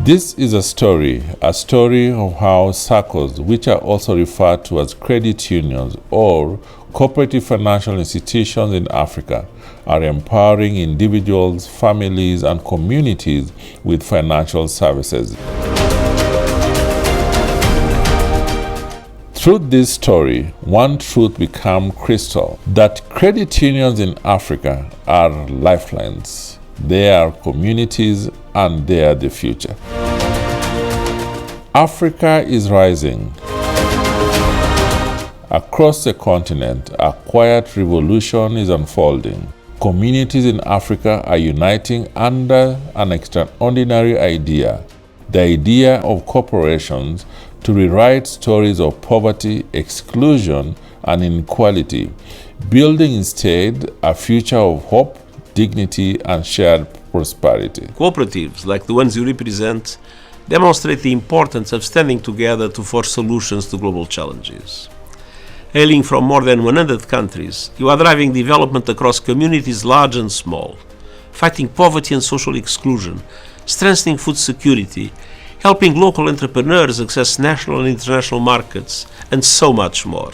This is a story of how SACCOs, which are also referred to as credit unions or cooperative financial institutions in Africa, are empowering individuals, families, and communities with financial services. Through this story, one truth becomes crystal, that credit unions in Africa are lifelines. They are communities and they are the future. Africa is rising. Across the continent, a quiet revolution is unfolding. Communities in Africa are uniting under an extraordinary idea, the idea of corporations to rewrite stories of poverty, exclusion, and inequality, building instead a future of hope, dignity, and shared prosperity. Cooperatives, like the ones you represent, demonstrate the importance of standing together to forge solutions to global challenges. Hailing from more than 100 countries, you are driving development across communities large and small, fighting poverty and social exclusion, strengthening food security, helping local entrepreneurs access national and international markets, and so much more.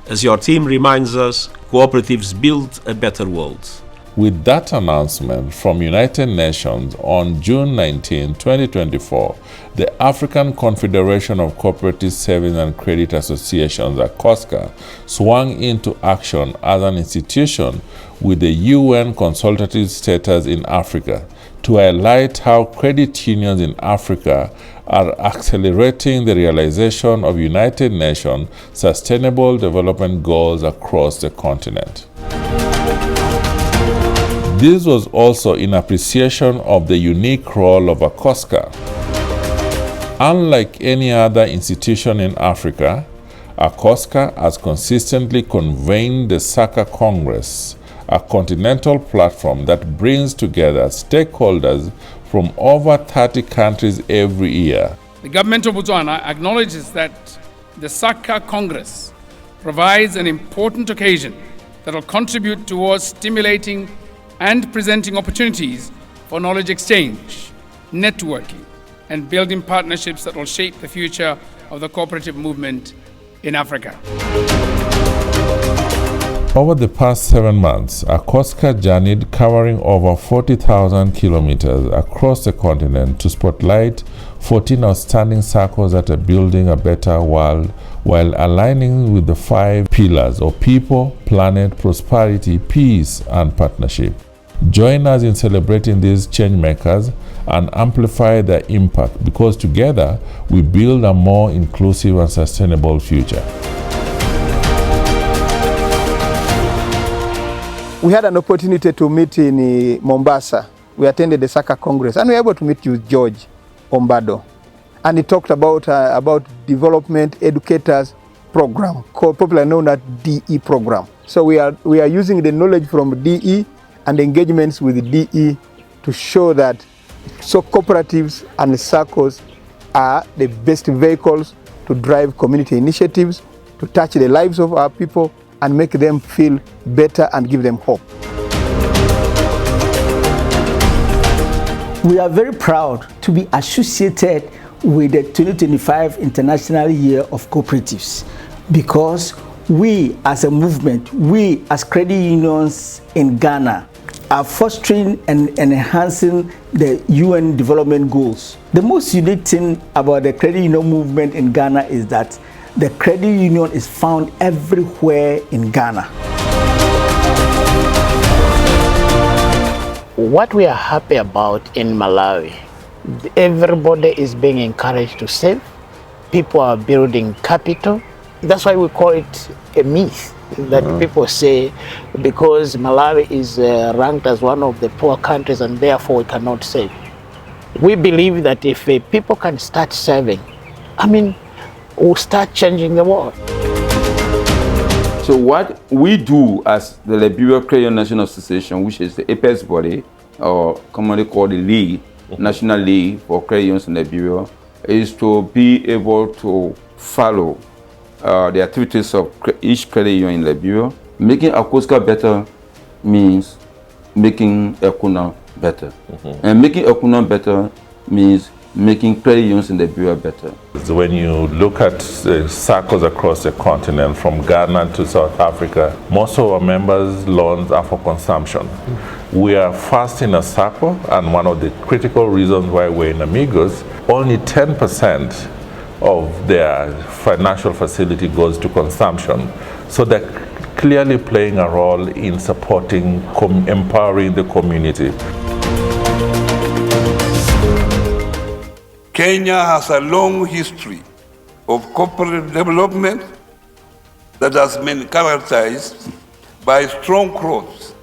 As your team reminds us, cooperatives build a better world. With that announcement from United Nations on June 19, 2024, the African Confederation of Cooperative Savings and Credit Associations, ACCOSCA, swung into action as an institution with the UN consultative status in Africa to highlight how credit unions in Africa are accelerating the realization of United Nations Sustainable Development Goals across the continent. This was also in appreciation of the unique role of ACCOSCA. Unlike any other institution in Africa, ACCOSCA has consistently convened the SACCO Congress, a continental platform that brings together stakeholders from over 30 countries every year. The government of Botswana acknowledges that the SACCO Congress provides an important occasion that will contribute towards stimulating and presenting opportunities for knowledge exchange, networking, and building partnerships that will shape the future of the cooperative movement in Africa. Over the past 7 months, ACCOSCA journeyed covering over 40,000 kilometers across the continent to spotlight 14 outstanding SACCOs that are building a better world while aligning with the 5 pillars of people, planet, prosperity, peace, and partnership. Join us in celebrating these change makers and amplify their impact, because together we build a more inclusive and sustainable future. We had an opportunity to meet in Mombasa. We attended the SACCO Congress and we were able to meet with George Ombado. And he talked about development educators program, popularly known as DE program. So we are using the knowledge from DE and engagements with DE to show that cooperatives and SACCOs are the best vehicles to drive community initiatives, to touch the lives of our people and make them feel better and give them hope. We are very proud to be associated with the 2025 International Year of Cooperatives, because we as a movement, we as credit unions in Ghana are fostering and enhancing the UN development goals. The most unique thing about the credit union movement in Ghana is that the credit union is found everywhere in Ghana. What we are happy about in Malawi, everybody is being encouraged to save. People are building capital. That's why we call it a myth that people say because Malawi is ranked as one of the poor countries and therefore we cannot save. We believe that if people can start saving, we'll start changing the world. So what we do as the Liberia Credit Union National Association, which is the apex body, or commonly called the League, National League for Credit Unions in Liberia, is to be able to follow the activities of each credit union in Liberia. Making ACCOSCA better means making ECONOM better. And making ECONOM better means making credit unions in Liberia better? When you look at SACCOs across the continent, from Ghana to South Africa, most of our members' loans are for consumption. We are fast in a SACCO, and one of the critical reasons why we're in Amigos, only 10% of their financial facility goes to consumption. So they're clearly playing a role in supporting, empowering the community. Kenya has a long history of corporate development that has been characterized by strong growth,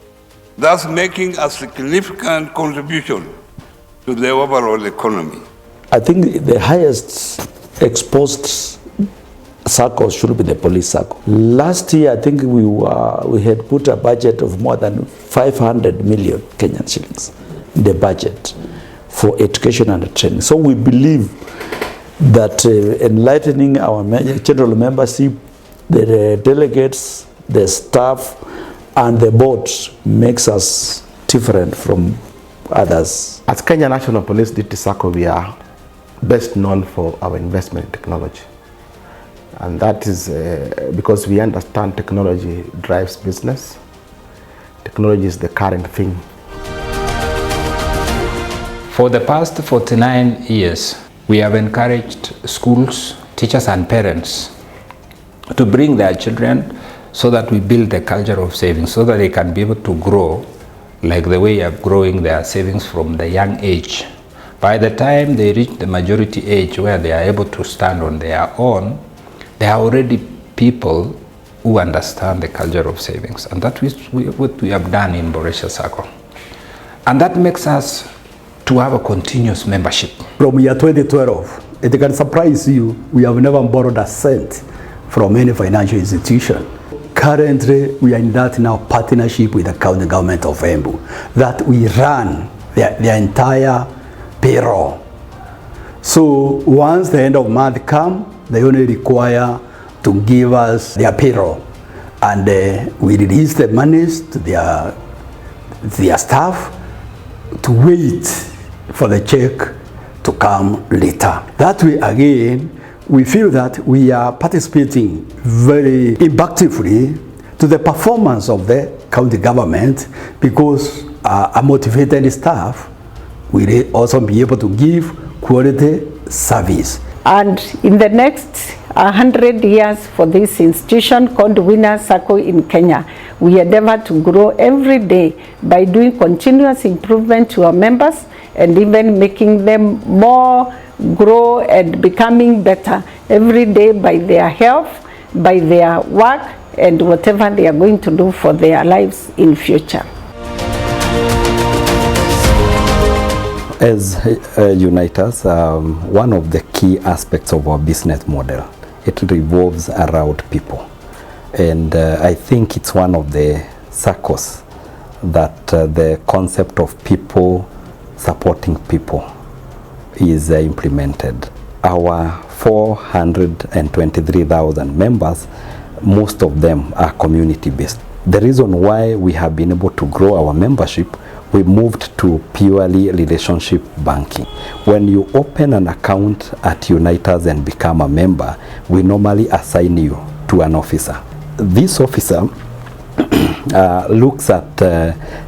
thus making a significant contribution to the overall economy. I think the highest exposed SACCOs should be the police SACCO. Last year, I think we had put a budget of more than 500 million Kenyan shillings in the budget for education and training. So we believe that enlightening our general membership, the delegates, the staff, and the boards makes us different from others. As Kenya National Police Duty SACCO, we are best known for our investment in technology. And that is because we understand technology drives business. Technology is the current thing. For the past 49 years, we have encouraged schools, teachers and parents to bring their children so that we build a culture of savings, so that they can be able to grow like the way of growing their savings from the young age. By the time they reach the majority age where they are able to stand on their own, there are already people who understand the culture of savings. And that is what we have done in Boresha SACCO. And that makes us to have a continuous membership. From year 2012, it can surprise you, we have never borrowed a cent from any financial institution. Currently, we are in that now partnership with the county government of Embu, that we run their entire payroll. So once the end of month come, they only require to give us their payroll, and we release the monies to their staff to wait for the check to come later. That way again, we feel that we are participating very impactfully to the performance of the county government, because a motivated staff will also be able to give quality service. And in the next 100 years for this institution called Winner SACCO in Kenya, we endeavor to grow every day by doing continuous improvement to our members and even making them more grow and becoming better every day by their health, by their work, and whatever they are going to do for their lives in future. As Uniters, one of the key aspects of our business model, it revolves around people. And I think it's one of the SACCOs that the concept of people supporting people is implemented. Our 423,000 members, most of them are community-based. The reason why we have been able to grow our membership, we moved to purely relationship banking. When you open an account at Uniters and become a member, we normally assign you to an officer. This officer looks at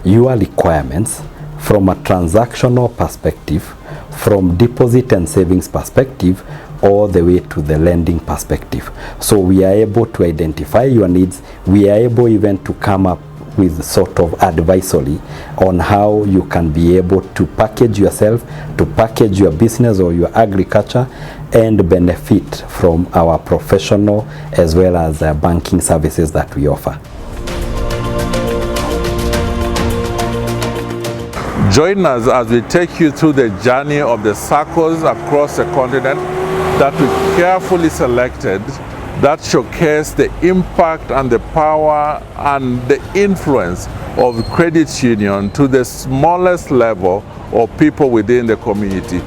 your requirements from a transactional perspective, from deposit and savings perspective, all the way to the lending perspective. So we are able to identify your needs. We are able even to come up with sort of advisory on how you can be able to package yourself, to package your business or your agriculture, and benefit from our professional as well as banking services that we offer. Join us as we take you through the journey of the SACCOs across the continent that we carefully selected, that showcase the impact and the power and the influence of credit union to the smallest level of people within the community.